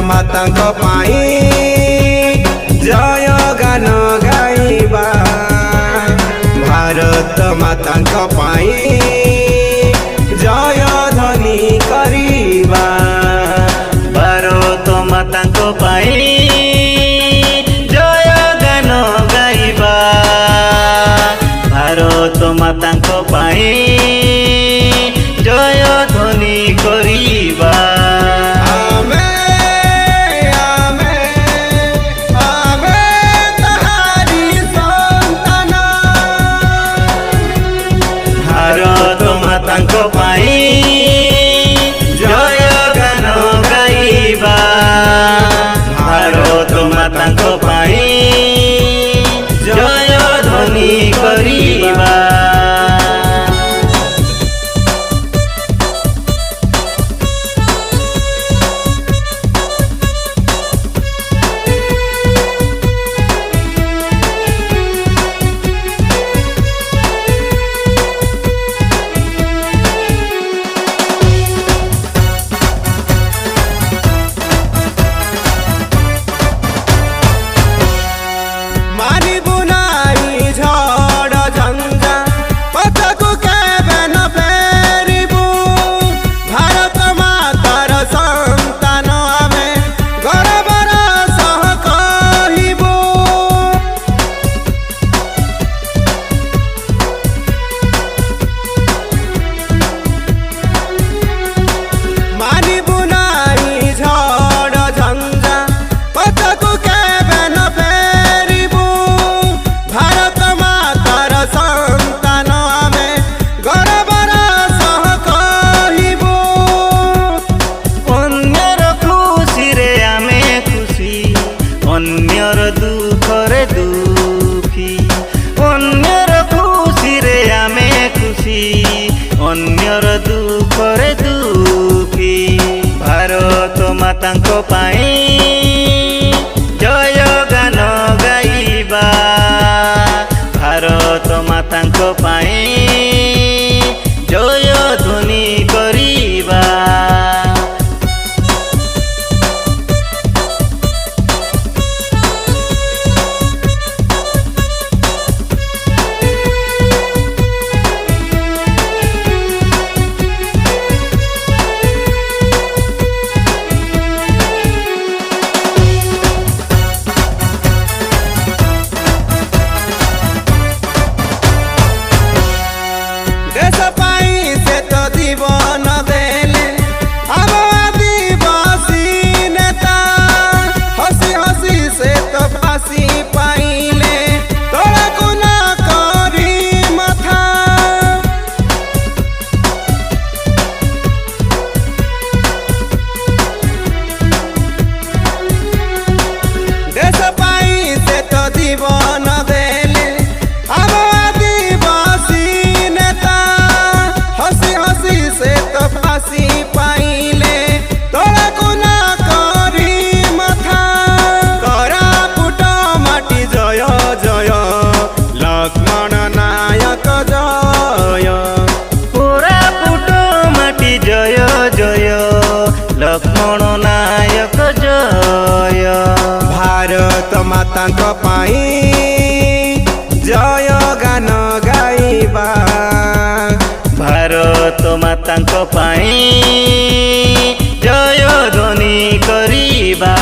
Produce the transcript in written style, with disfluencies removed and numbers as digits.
मातांक पाई जय गान गाइबा भारत मातांक पाई जय ध्वनि करिबा भारत मातांक पाई जय गान गाइबा भारत मातांक पाई जय ध्वनि करिबा भारत मातांक पाई जय गान गाइबा भारत मातांक पाई जय ध्वनि करिबा अन्यर दुखरे दुखी अन्यर खुशी रे आमे खुशी अन्यर दुखरे दुखी भारत मातांक पाई जय गान गाइबा भारत मातांक पाई जय ध्वनि करिबा लक्ष्मण नायक जय भारत मातांक पाई जय गान गाइबा भारत मातांक पाई जय ध्वनि करिबा।